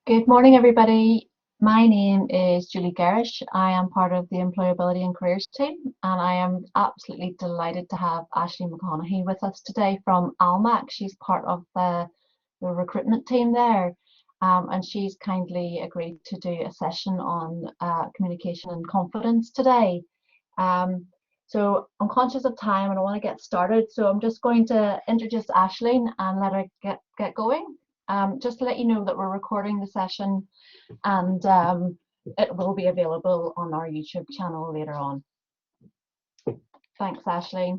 Good morning, everybody. My name is Julie Garish. I am part of the Employability and Careers team, and I am absolutely delighted to have Ashley McConaghy with us today from Almac. She's part of the recruitment team there, and she's kindly agreed to do a session on communication and confidence today. So I'm conscious of time and I want to get started, so I'm just going to introduce Ashley and let her get going. Just to let you know that we're recording the session and it will be available on our YouTube channel later on. Thanks, Ashley.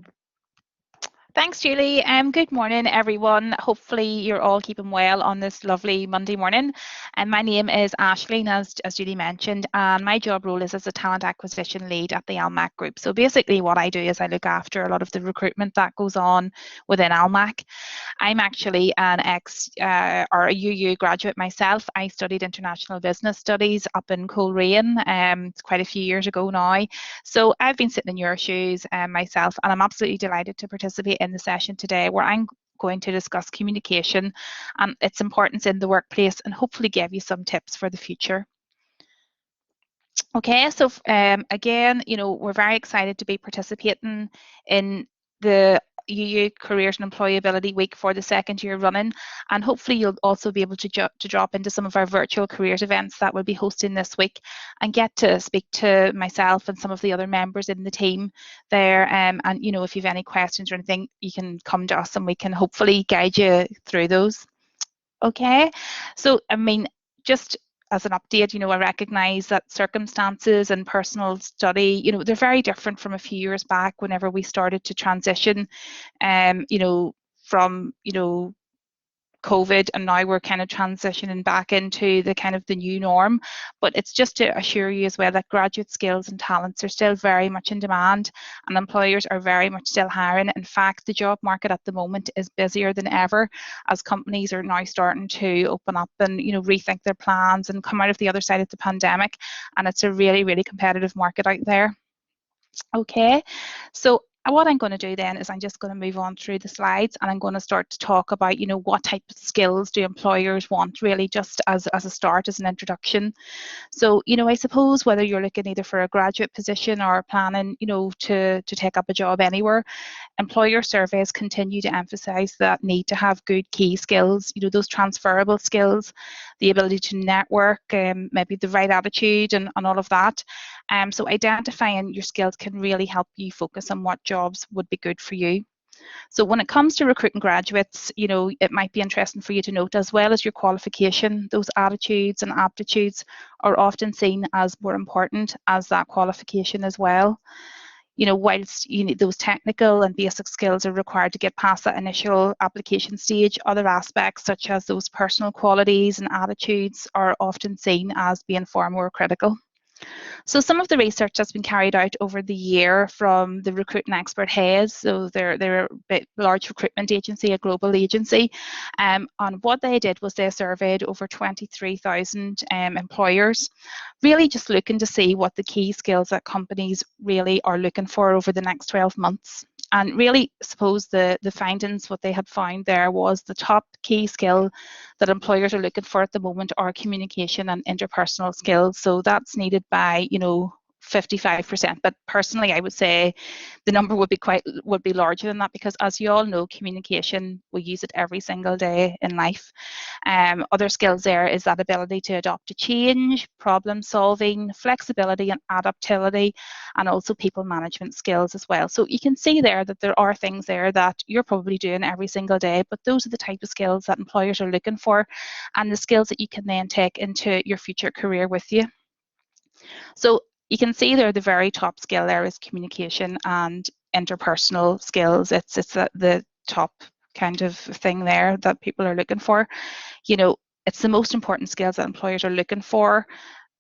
Thanks, Julie. Good morning, everyone. Hopefully you're all keeping well on this lovely Monday morning. And my name is Ashley, and as Julie mentioned, and my job role is as a talent acquisition lead at the Almac Group. So basically what I do is I look after a lot of the recruitment that goes on within Almac. I'm actually an or a UU graduate myself. I studied international business studies up in Coleraine quite a few years ago now. So I've been sitting in your shoes myself, and I'm absolutely delighted to participate in the session today where I'm going to discuss communication and its importance in the workplace and hopefully give you some tips for the future. Okay, so again, we're very excited to be participating in the UU Careers and Employability Week for the second year running, and hopefully you'll also be able to drop into some of our virtual careers events that we'll be hosting this week and get to speak to myself and some of the other members in the team there. And if you have any questions or anything, you can come to us and we can hopefully guide you through those. Okay, so just as an update, I recognise that circumstances and personal study, they're very different from a few years back whenever we started to transition, from, COVID, and now we're kind of transitioning back into the kind of the new norm. But it's just to assure you as well that graduate skills and talents are still very much in demand, and employers are very much still hiring. In fact, the job market at the moment is busier than ever as companies are now starting to open up and rethink their plans and come out of the other side of the pandemic, and it's a really, really competitive market out there. Okay, so what I'm going to do then is I'm just going to move on through the slides, and I'm going to start to talk about, what type of skills do employers want, really just as a start, as an introduction. So, I suppose whether you're looking either for a graduate position or planning, to take up a job anywhere, employer surveys continue to emphasise that need to have good key skills, those transferable skills, the ability to network, maybe the right attitude and all of that. So identifying your skills can really help you focus on what jobs would be good for you. So when it comes to recruiting graduates, it might be interesting for you to note, as well as your qualification, those attitudes and aptitudes are often seen as more important as that qualification as well. Whilst those technical and basic skills are required to get past that initial application stage, other aspects such as those personal qualities and attitudes are often seen as being far more critical. So some of the research that's been carried out over the year from the recruiting expert Hayes, so they're a large recruitment agency, a global agency, and what they did was they surveyed over 23,000 employers, really just looking to see what the key skills that companies really are looking for over the next 12 months. And really, I suppose the findings, what they had found there was the top key skill that employers are looking for at the moment are communication and interpersonal skills. So that's needed by, 55%, but personally I would say the number would be larger than that, because as you all know, communication, we use it every single day in life. Other skills there is that ability to adapt to change, problem solving, flexibility and adaptability, and also people management skills as well. So you can see there that there are things there that you're probably doing every single day, but those are the type of skills that employers are looking for, and the skills that you can then take into your future career with you. So you can see there the very top skill there is communication and interpersonal skills. It's the top kind of thing there that people are looking for. It's the most important skills that employers are looking for.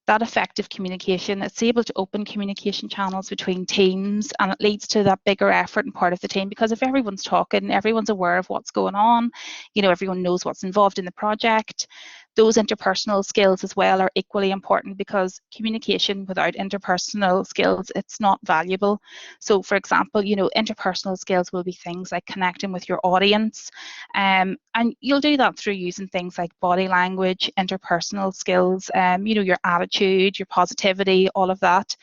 That effective communication, it's able to open communication channels between teams, and it leads to that bigger effort and part of the team, because if everyone's talking, everyone's aware of what's going on, everyone knows what's involved in the project, those interpersonal skills as well are equally important, because communication without interpersonal skills, it's not valuable. So for example, you know, interpersonal skills will be things like connecting with your audience, and you'll do that through using things like body language, interpersonal skills, you know, your attitude, your positivity, all of that.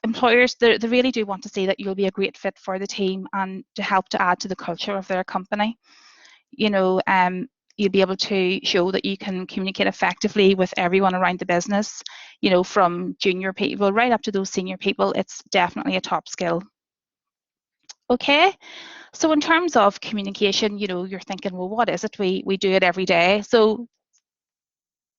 Employers, they really do want to see that you'll be a great fit for the team and to help to add to the culture of their company. You know, you'll be able to show that you can communicate effectively with everyone around the business, you know, from junior people right up to those senior people. It's definitely a top skill. Okay, so in terms of communication, you know, you're thinking, well, what is it? We do it every day. So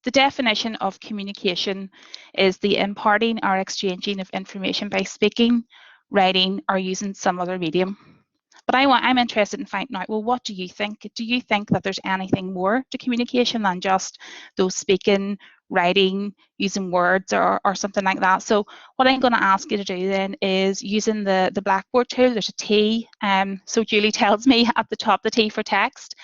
the definition of communication is the imparting or exchanging of information by speaking, writing, or using some other medium. But I'm interested in finding out, well, what do you think? Do you think that there's anything more to communication than just those speaking, writing, using words, or something like that? So what I'm going to ask you to do then is using the Blackboard tool. There's a T, so Julie tells me at the top, the T for text.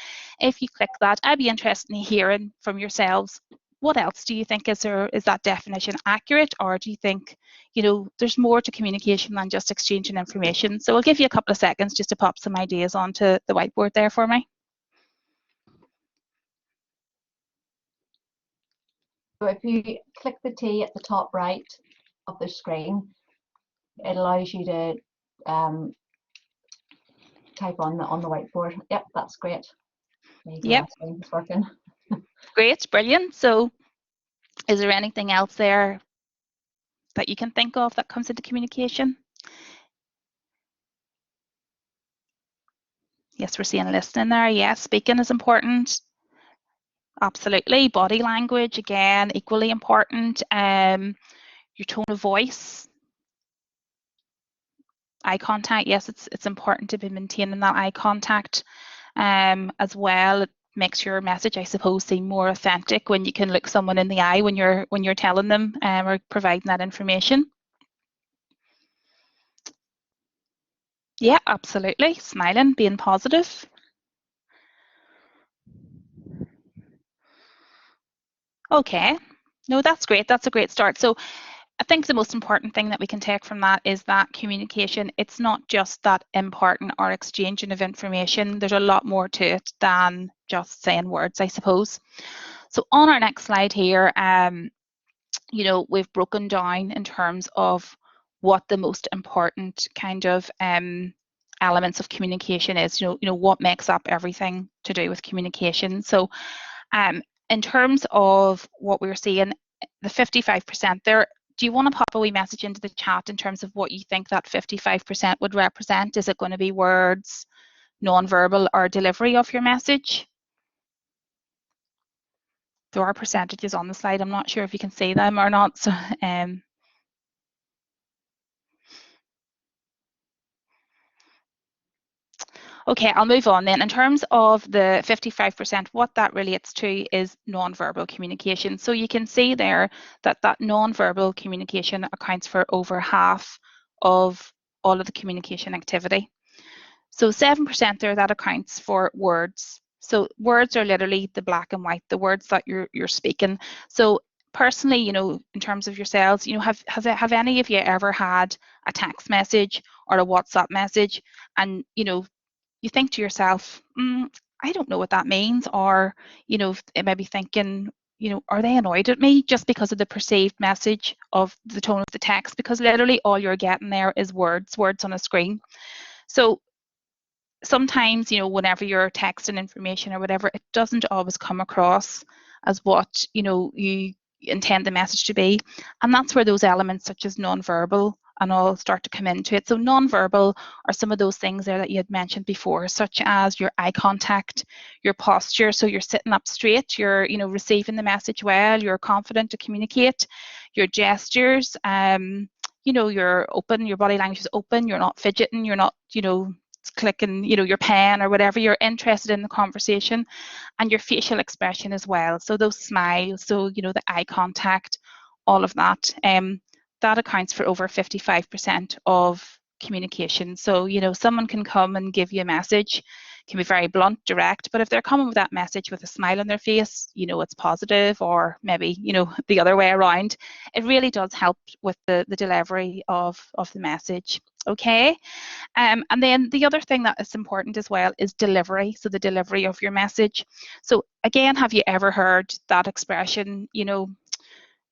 If you click that, I'd be interested in hearing from yourselves, what else do you think? Is that definition accurate, or do you think, you know, there's more to communication than just exchanging information? So I'll give you a couple of seconds just to pop some ideas onto the whiteboard there for me. So if you click the T at the top right of the screen, it allows you to type on the whiteboard. Yep, that's great. There you go, Yep. it's working. Great, brilliant. So is there anything else there that you can think of that comes into communication? Yes, we're seeing listening there. Yes, speaking is important. Absolutely. Body language, again, equally important. Your tone of voice. Eye contact, yes, it's important to be maintaining that eye contact as well. It makes your message, I suppose, seem more authentic when you can look someone in the eye when you're telling them or providing that information. Yeah, absolutely. Smiling, being positive. Okay. No, that's great. That's a great start. So I think the most important thing that we can take from that is that communication, it's not just that imparting or exchanging of information. There's a lot more to it than just saying words, I suppose. So on our next slide here, you know, we've broken down in terms of what the most important kind of elements of communication is. You know what makes up everything to do with communication. So in terms of what we're seeing, the 55% there, do you want to pop a wee message into the chat in terms of what you think that 55% would represent? Is it going to be words, non-verbal, or delivery of your message? There are percentages on the slide. I'm not sure if you can see them or not. So, okay, I'll move on then. In terms of the 55%, what that relates to is non-verbal communication. So you can see there that that non-verbal communication accounts for over half of all of the communication activity. So 7% there, that accounts for words. So words are literally the black and white, the words that you're speaking. So personally, you know, in terms of yourselves, you know, have any of you ever had a text message or a WhatsApp message, and you know, you think to yourself, I don't know what that means, or you know, it may be thinking, you know, are they annoyed at me just because of the perceived message of the tone of the text? Because literally all you're getting there is words on a screen. So sometimes, you know, whenever you're texting information or whatever, it doesn't always come across as what, you know, you intend the message to be. And that's where those elements such as non-verbal and all start to come into it. So non-verbal are some of those things there that you had mentioned before, such as your eye contact, your posture. So you're sitting up straight, you're, you know, receiving the message well, you're confident to communicate, your gestures, you know, you're open, your body language is open, you're not fidgeting, you're not, you know, clicking, you know, your pen or whatever, you're interested in the conversation, and your facial expression as well. So those smiles, so, you know, the eye contact, all of that, that accounts for over 55% of communication. So, you know, someone can come and give you a message, can be very blunt, direct, but if they're coming with that message with a smile on their face, you know it's positive, or maybe, you know, the other way around, it really does help with the delivery of the message. Okay. And then the other thing that is important as well is delivery. So the delivery of your message. So again, have you ever heard that expression, you know,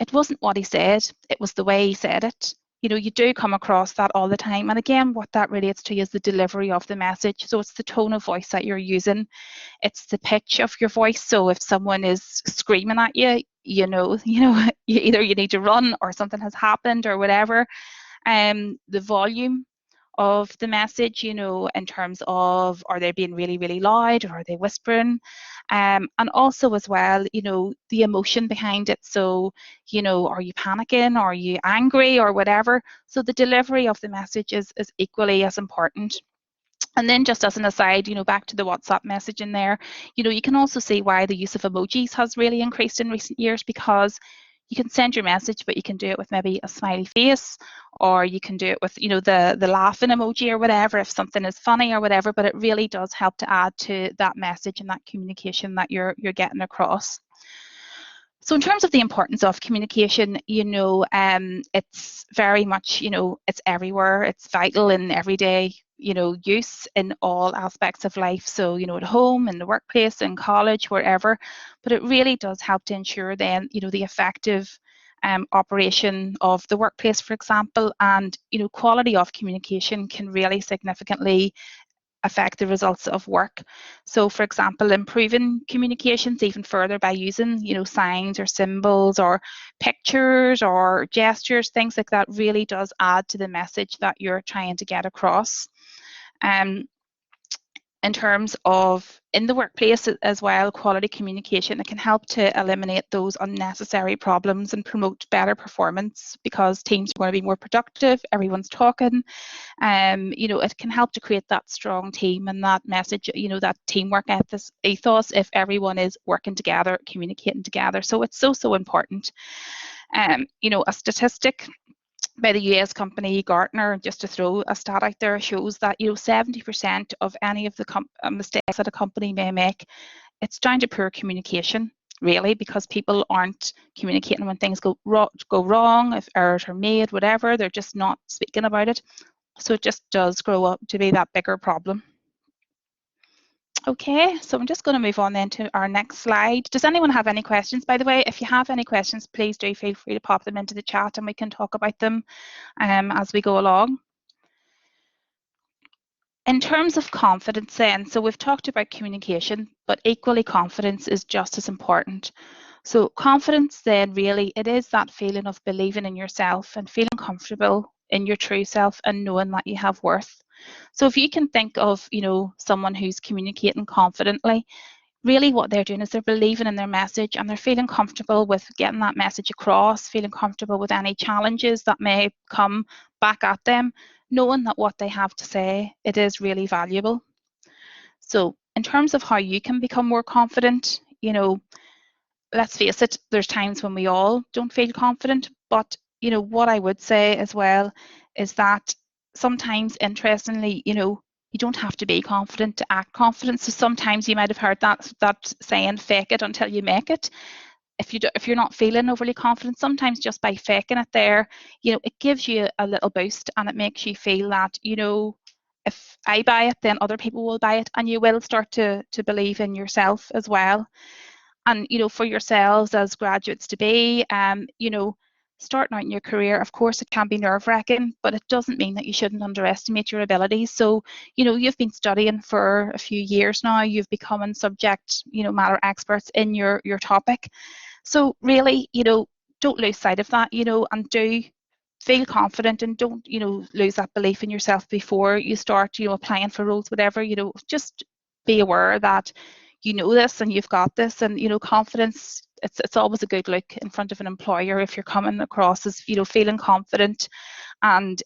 it wasn't what he said, it was the way he said it? You know, you do come across that all the time. And again, what that relates to is the delivery of the message. So it's the tone of voice that you're using, it's the pitch of your voice. So if someone is screaming at you, you know, either you need to run or something has happened or whatever. The volume of the message, you know, in terms of, are they being really, really loud, or are they whispering? And also as well, you know, the emotion behind it. So, you know, are you panicking, or are you angry, or whatever? So the delivery of the message is equally as important. And then just as an aside, you know, back to the WhatsApp message in there, you know, you can also see why the use of emojis has really increased in recent years, because you can send your message, but you can do it with maybe a smiley face, or you can do it with, you know, the laughing emoji or whatever, if something is funny or whatever, but it really does help to add to that message and that communication that you're getting across. So in terms of the importance of communication, you know, it's very much, you know, it's everywhere. It's vital in everyday, you know, use in all aspects of life. So, you know, at home, in the workplace, in college, wherever. But it really does help to ensure then, you know, the effective operation of the workplace, for example, and, you know, quality of communication can really significantly affect the results of work. So for example, improving communications even further by using, you know, signs or symbols or pictures or gestures, things like that really does add to the message that you're trying to get across. In terms of in the workplace as well, quality communication, it can help to eliminate those unnecessary problems and promote better performance, because teams are going to be more productive, everyone's talking. You know, it can help to create that strong team and that message, you know, that teamwork ethos, if everyone is working together, communicating together. So it's so important. You know, a statistic by the US company Gartner, just to throw a stat out there, shows that, you know, 70% of any of the mistakes that a company may make, it's down to poor communication, really, because people aren't communicating when things go wrong, if errors are made, whatever, they're just not speaking about it. So it just does grow up to be that bigger problem. Okay, so I'm just going to move on then to our next slide. Does anyone have any questions? By the way, if you have any questions, please do feel free to pop them into the chat and we can talk about them as we go along. In terms of confidence then, so we've talked about communication, but equally confidence is just as important. So confidence then really, it is that feeling of believing in yourself and feeling comfortable in your true self and knowing that you have worth. So if you can think of, you know, someone who's communicating confidently, really what they're doing is they're believing in their message and they're feeling comfortable with getting that message across, feeling comfortable with any challenges that may come back at them, knowing that what they have to say, it is really valuable. So in terms of how you can become more confident, you know, let's face it, there's times when we all don't feel confident, but, you know, what I would say as well is that sometimes, interestingly, you know, you don't have to be confident to act confident. So sometimes you might have heard that saying, fake it until you make it. If you're not feeling overly confident, sometimes just by faking it there, you know, it gives you a little boost and it makes you feel that, you know, if I buy it, then other people will buy it, and you will start to believe in yourself as well. And, you know, for yourselves as graduates to be, you know, starting out in your career, of course, it can be nerve-wracking, but it doesn't mean that you shouldn't underestimate your abilities. So, you know, you've been studying for a few years now, you've become subject, you know, matter experts in your topic. So really, you know, don't lose sight of that, you know, and do feel confident, and don't, you know, lose that belief in yourself before you start, you know, applying for roles, whatever. You know, just be aware that you know this and you've got this, and, you know, confidence, it's always a good look in front of an employer if you're coming across as, you know, feeling confident and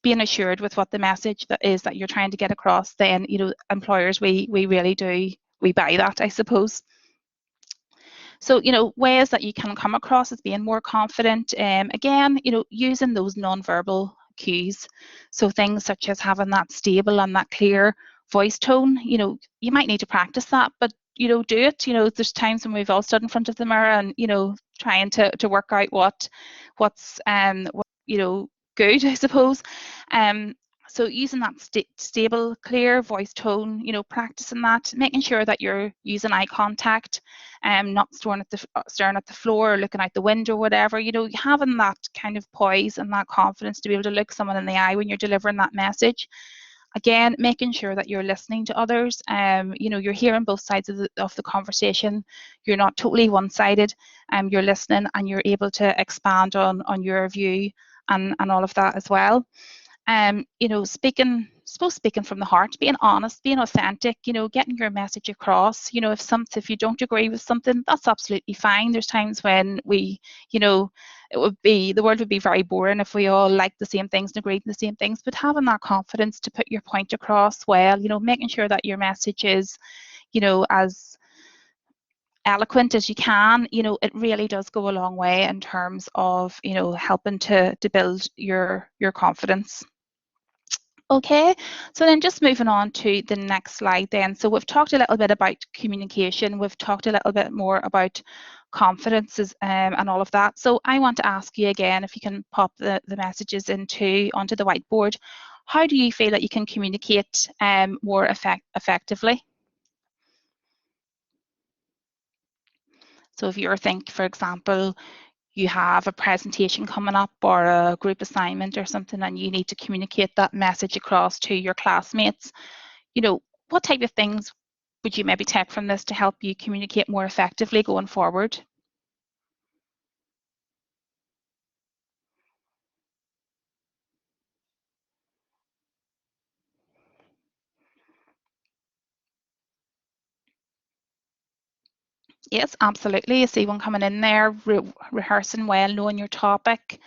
being assured with what the message that is that you're trying to get across. Then, you know, employers, we really do, we buy that, I suppose. So, you know, ways that you can come across as being more confident, again, you know, using those non-verbal cues. So things such as having that stable and that clear voice tone, you know, you might need to practice that, but you know, do it. You know, there's times when we've all stood in front of the mirror and, you know, trying to work out what's you know, good, I suppose. So using that stable, clear voice tone, you know, practicing that, making sure that you're using eye contact, not staring at the floor or looking out the window or whatever, you know, having that kind of poise and that confidence to be able to look someone in the eye when you're delivering that message. Again, making sure that you're listening to others, you know, you're hearing both sides of the conversation, you're not totally one-sided, you're listening and you're able to expand on your view and all of that as well. You know, speaking from the heart, being honest, being authentic, you know, getting your message across. You know, if you don't agree with something, that's absolutely fine. There's times when we, you know, the world would be very boring if we all liked the same things and agreed on the same things, but having that confidence to put your point across well, you know, making sure that your message is, you know, as eloquent as you can, you know, it really does go a long way in terms of, you know, helping to build your confidence. Okay, so then just moving on to the next slide then. So we've talked a little bit about communication, we've talked a little bit more about confidences and all of that. So I want to ask you again, if you can pop the messages onto the whiteboard, how do you feel that you can communicate more effectively? So if you're thinking, for example, you have a presentation coming up or a group assignment or something and you need to communicate that message across to your classmates, you know, what type of things would you maybe take from this to help you communicate more effectively going forward? Yes, absolutely. You see one coming in there, rehearsing well, knowing your topic,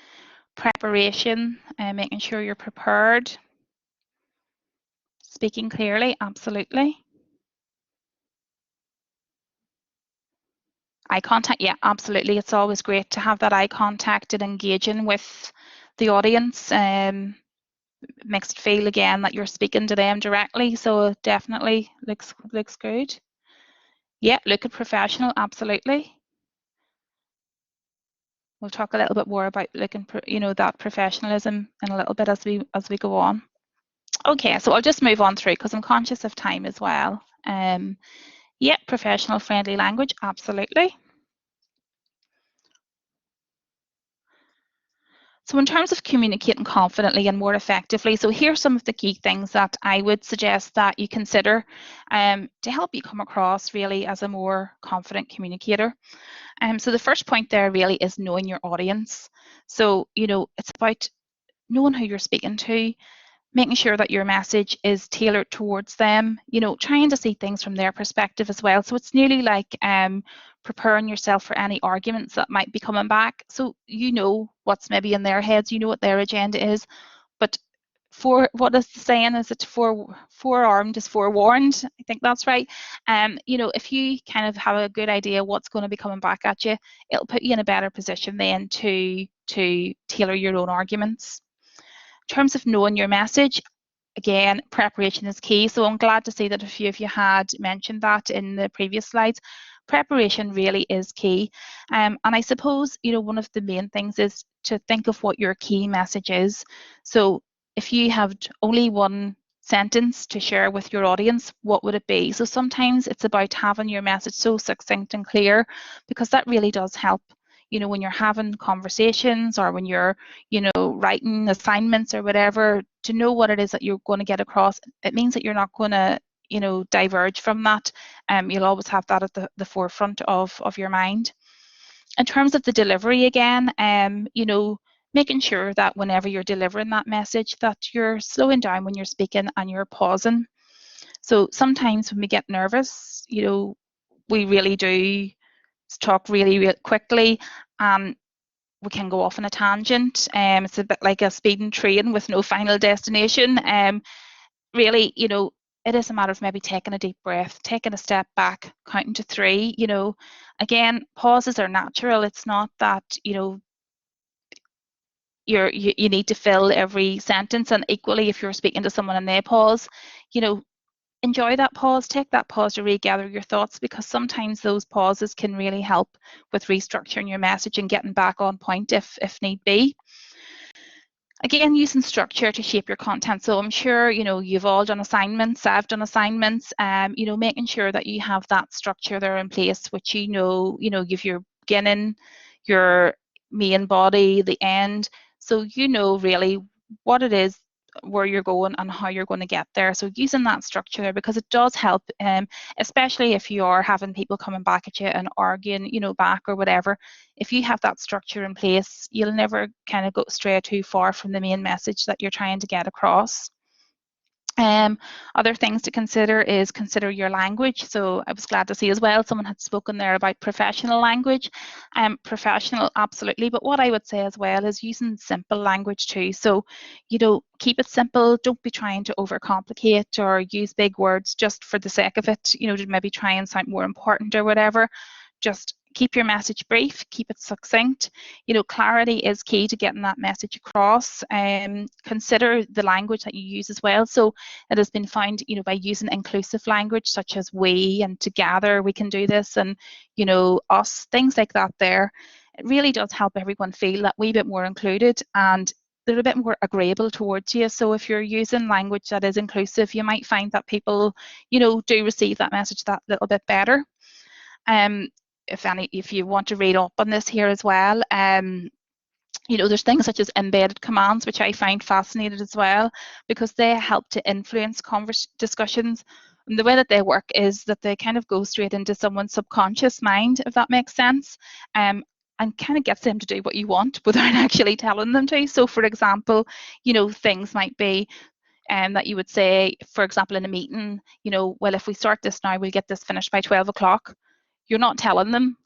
preparation, and making sure you're prepared, speaking clearly, absolutely. Eye contact, yeah, absolutely. It's always great to have that eye contact and engaging with the audience. Makes it feel again that you're speaking to them directly, so it definitely looks good. Yeah, looking professional, absolutely. We'll talk a little bit more about looking, you know, that professionalism in a little bit as we go on. Okay, so I'll just move on through because I'm conscious of time as well. Yeah, professional friendly language, absolutely. So in terms of communicating confidently and more effectively, so here's some of the key things that I would suggest that you consider to help you come across really as a more confident communicator. So the first point there really is knowing your audience. So, you know, it's about knowing who you're speaking to, making sure that your message is tailored towards them, you know, trying to see things from their perspective as well. So it's nearly like preparing yourself for any arguments that might be coming back. So you know what's maybe in their heads, you know what their agenda is, but for what is the saying? Is it forearmed is forewarned? I think that's right. You know, if you kind of have a good idea what's going to be coming back at you, it'll put you in a better position then to tailor your own arguments. In terms of knowing your message, again, preparation is key. So I'm glad to see that a few of you had mentioned that in the previous slides. Preparation really is key. And I suppose, you know, one of the main things is to think of what your key message is. So if you have only one sentence to share with your audience, what would it be? So sometimes it's about having your message so succinct and clear, because that really does help, you know, when you're having conversations or when you're, you know, writing assignments or whatever, to know what it is that you're going to get across. It means that you're not going to, you know, diverge from that. You'll always have that at the forefront of your mind. In terms of the delivery again, you know, making sure that whenever you're delivering that message that you're slowing down when you're speaking and you're pausing. So sometimes when we get nervous, you know, we really do talk really quickly. We can go off on a tangent. It's a bit like a speeding train with no final destination. Really, you know, it is a matter of maybe taking a deep breath, taking a step back, counting to 3. You know, again, pauses are natural. It's not that, you know, you need to fill every sentence. And equally, if you're speaking to someone and they pause, you know, enjoy that pause, take that pause to regather your thoughts, because sometimes those pauses can really help with restructuring your message and getting back on point if need be. Again, using structure to shape your content. So I'm sure, you know, you've all done assignments, I've done assignments, you know, making sure that you have that structure there in place, which you know, you've your beginning, your main body, the end. So you know really what it is, where you're going and how you're going to get there. So using that structure there, because it does help, especially if you are having people coming back at you and arguing, you know, back or whatever. If you have that structure in place, you'll never kind of go stray too far from the main message that you're trying to get across. Other things to consider is consider your language. So I was glad to see as well someone had spoken there about professional language. Professional, absolutely, but what I would say as well is using simple language too. So, you know, keep it simple. Don't be trying to overcomplicate or use big words just for the sake of it, you know, to maybe try and sound more important or whatever. Just keep your message brief, keep it succinct. You know, clarity is key to getting that message across. Consider the language that you use as well. So it has been found, you know, by using inclusive language such as we and together we can do this, and, you know, us, things like that there. It really does help everyone feel that wee bit more included, and they're a bit more agreeable towards you. So if you're using language that is inclusive, you might find that people, you know, do receive that message that little bit better. If you want to read up on this here as well, you know, there's things such as embedded commands, which I find fascinating as well, because they help to influence discussions. And the way that they work is that they kind of go straight into someone's subconscious mind, if that makes sense, and kind of gets them to do what you want without actually telling them to. So, for example, you know, things might be that you would say, for example, in a meeting, you know, well, if we start this now, we'll get this finished by 12 o'clock. You're not telling them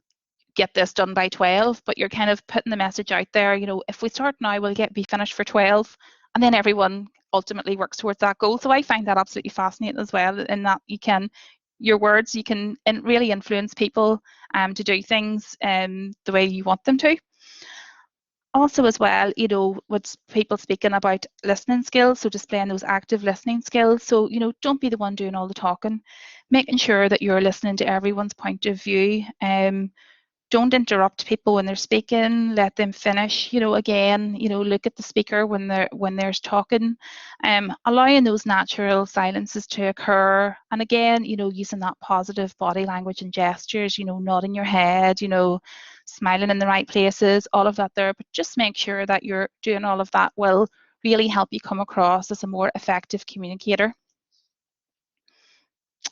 get this done by 12, but you're kind of putting the message out there, you know, if we start now, we'll be finished for 12, and then everyone ultimately works towards that goal. So I find that absolutely fascinating as well, in that your words, you can really influence people to do things the way you want them to. Also as well, you know, with people speaking about listening skills, so displaying those active listening skills. So, you know, don't be the one doing all the talking, making sure that you're listening to everyone's point of view. Don't interrupt people when they're speaking, let them finish. You know, again, you know, look at the speaker when they're talking, allowing those natural silences to occur. And again, you know, using that positive body language and gestures, you know, nodding your head, you know, smiling in the right places, all of that there. But just make sure that you're doing all of that will really help you come across as a more effective communicator.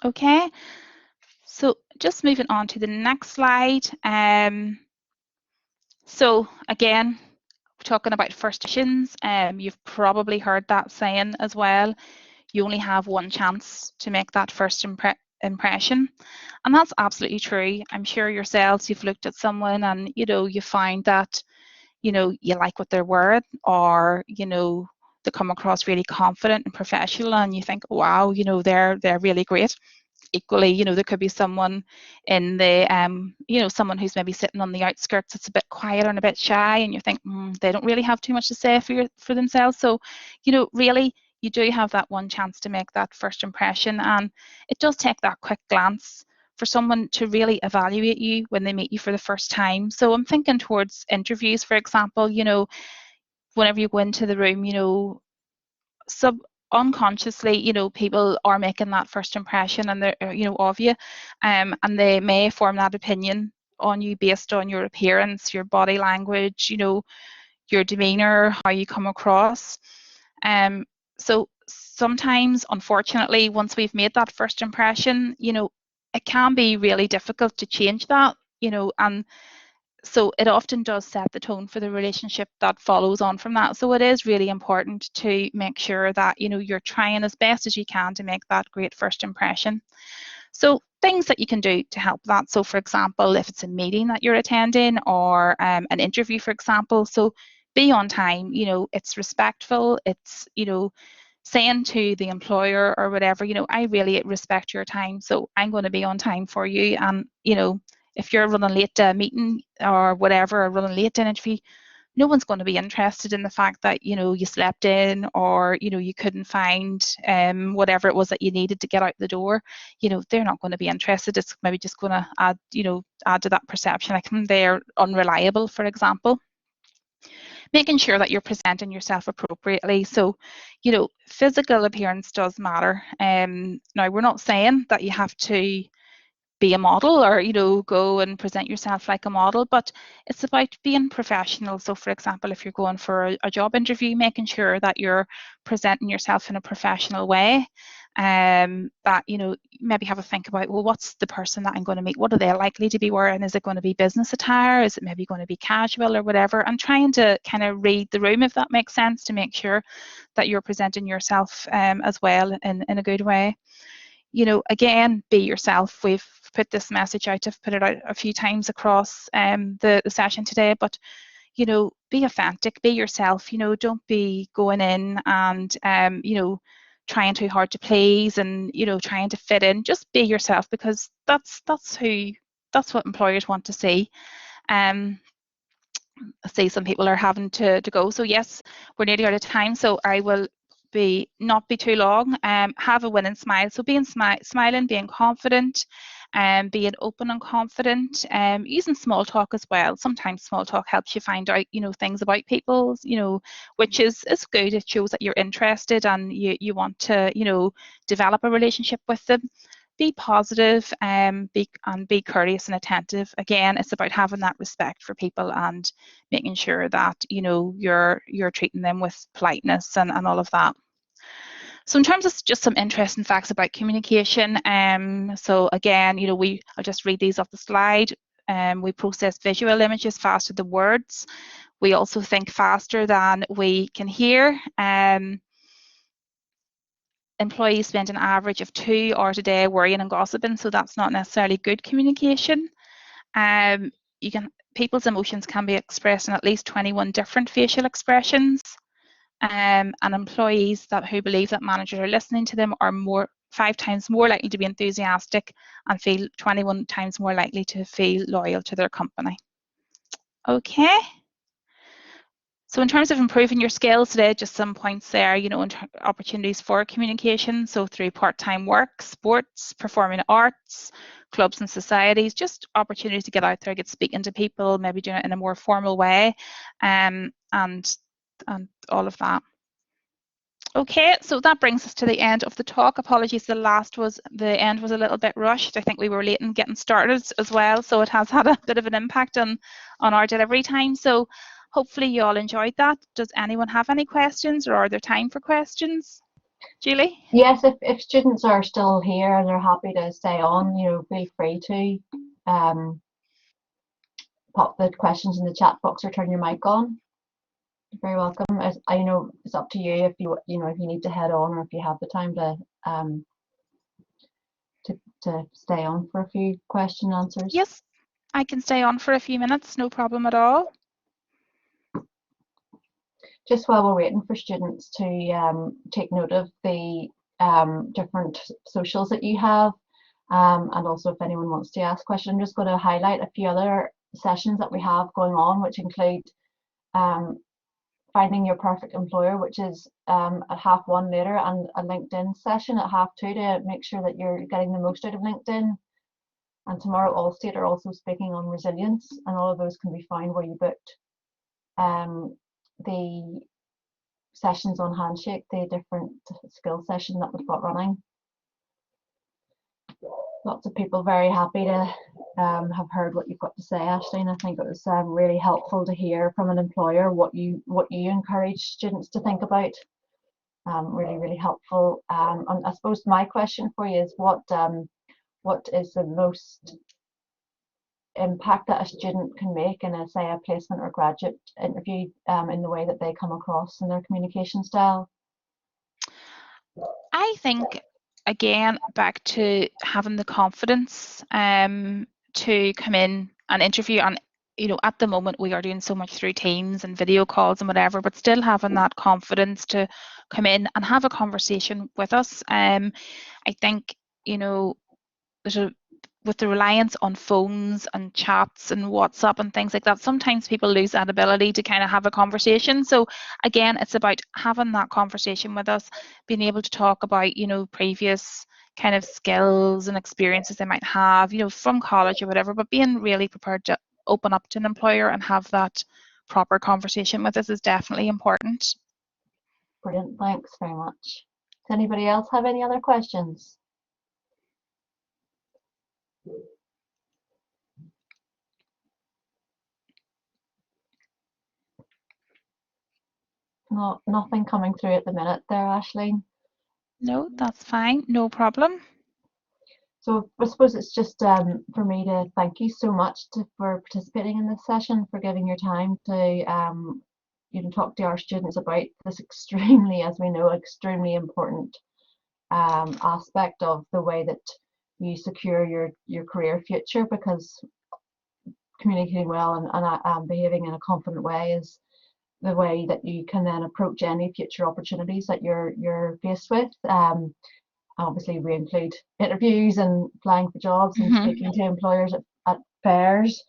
Okay, so just moving on to the next slide. So again, talking about first impressions, you've probably heard that saying as well. You only have one chance to make that first impression, and that's absolutely true. I'm sure yourselves, you've looked at someone and, you know, you find that, you know, you like what they're wearing, or, you know, they come across really confident and professional, and you think, wow, you know, they're really great. Equally, you know, there could be someone in the, you know, someone who's maybe sitting on the outskirts that's a bit quieter and a bit shy, and you think, they don't really have too much to say for themselves. So, you know, really, you do have that one chance to make that first impression, and it does take that quick glance for someone to really evaluate you when they meet you for the first time. So I'm thinking towards interviews, for example, you know, whenever you go into the room, you know, unconsciously, you know, people are making that first impression, and they're, you know, of you, and they may form that opinion on you based on your appearance, your body language, you know, your demeanor, how you come across. So sometimes, unfortunately, once we've made that first impression, you know, it can be really difficult to change that, you know, and so it often does set the tone for the relationship that follows on from that. So it is really important to make sure that, you know, you're trying as best as you can to make that great first impression. So things that you can do to help that. So for example, if it's a meeting that you're attending, or an interview, for example, so be on time. You know, it's respectful. It's, you know, saying to the employer or whatever, you know, I really respect your time, so I'm going to be on time for you. And, you know, if you're running late to a meeting or whatever, or running late to an interview, no one's going to be interested in the fact that, you know, you slept in, or, you know, you couldn't find whatever it was that you needed to get out the door. You know, they're not going to be interested. It's maybe just going to add, you know, add to that perception, like they're unreliable, for example. Making sure that you're presenting yourself appropriately. So, you know, physical appearance does matter. Now, we're not saying that you have to be a model, or, you know, go and present yourself like a model, but it's about being professional. So for example, if you're going for a job interview, making sure that you're presenting yourself in a professional way, that, you know, maybe have a think about, well, what's the person that I'm going to meet, what are they likely to be wearing? Is it going to be business attire? Is it maybe going to be casual or whatever? And trying to kind of read the room, if that makes sense, to make sure that you're presenting yourself as well in a good way. You know, again, be yourself. We've put this message out, I've put it out a few times across the session today, but, you know, be authentic, be yourself. You know, don't be going in and, you know, trying too hard to please and, you know, trying to fit in. Just be yourself, because that's what employers want to see. I see some people are having to go. So yes, we're nearly out of time. So I will not be too long. Have a winning smile. So being smiling, being confident, being open and confident, using small talk as well. Sometimes small talk helps you find out, you know, things about people, you know, which is good. It shows that you're interested and you want to, you know, develop a relationship with them. Be positive, be courteous and attentive. Again, it's about having that respect for people and making sure that, you know, you're treating them with politeness and all of that. So in terms of just some interesting facts about communication, so again, you know, I'll just read these off the slide. We process visual images faster than words. We also think faster than we can hear. Employees spend an average of 2 hours a day worrying and gossiping, so that's not necessarily good communication. People's emotions can be expressed in at least 21 different facial expressions, and employees who believe that managers are listening to them are 5 times more likely to be enthusiastic and feel 21 times more likely to feel loyal to their company. Okay. So in terms of improving your skills today, just some points there, you know, opportunities for communication. So through part-time work, sports, performing arts, clubs and societies, just opportunities to get out there, get speaking to people, maybe doing it in a more formal way, and all of that. Okay, so that brings us to the end of the talk. Apologies, the end was a little bit rushed. I think we were late in getting started as well, so it has had a bit of an impact on our delivery time. So hopefully you all enjoyed that. Does anyone have any questions, or are there time for questions? Julie? Yes, if students are still here and they're happy to stay on, you know, feel free to pop the questions in the chat box or turn your mic on. You're very welcome. I know it's up to you if you know, if you need to head on or if you have the time to stay on for a few question answers. Yes, I can stay on for a few minutes, no problem at all. Just while we're waiting for students to take note of the different socials that you have, and also if anyone wants to ask questions, I'm just going to highlight a few other sessions that we have going on, which include finding your perfect employer, which is at 1:30 later, and a LinkedIn session at 2:30 to make sure that you're getting the most out of LinkedIn. And tomorrow Allstate are also speaking on resilience, and all of those can be found where you booked the sessions on Handshake, the different skill session that we've got running. Lots of people very happy to have heard what you've got to say, Ashley, and I think it was really helpful to hear from an employer what you encourage students to think about. Really helpful. And I suppose my question for you is what is the most impact that a student can make in a, say, a placement or graduate interview in the way that they come across in their communication style? I think, again, back to having the confidence to come in and interview. And, you know, at the moment we are doing so much through Teams and video calls and whatever, but still having that confidence to come in and have a conversation with us. I think, you know, with the reliance on phones and chats and WhatsApp and things like that, sometimes people lose that ability to kind of have a conversation. So again, it's about having that conversation with us, being able to talk about, you know, previous kind of skills and experiences they might have, you know, from college or whatever, but being really prepared to open up to an employer and have that proper conversation with us is definitely important. Brilliant, thanks very much. Does anybody else have any other questions? No, nothing coming through at the minute there, Aisling. No, that's fine, no problem. So I suppose it's just for me to thank you so much for participating in this session, for giving your time to you know, talk to our students about this extremely, as we know, extremely important aspect of the way that you secure your career future, because communicating well and behaving in a confident way is the way that you can then approach any future opportunities that you're faced with. Obviously, we include interviews and applying for jobs and speaking to employers at fairs,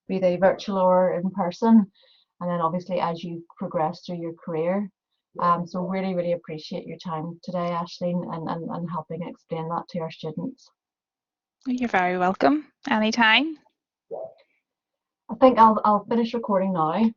be they virtual or in person, and then obviously as you progress through your career. So really, really appreciate your time today, Aisling, and helping explain that to our students. You're very welcome, anytime. I think I'll finish recording now.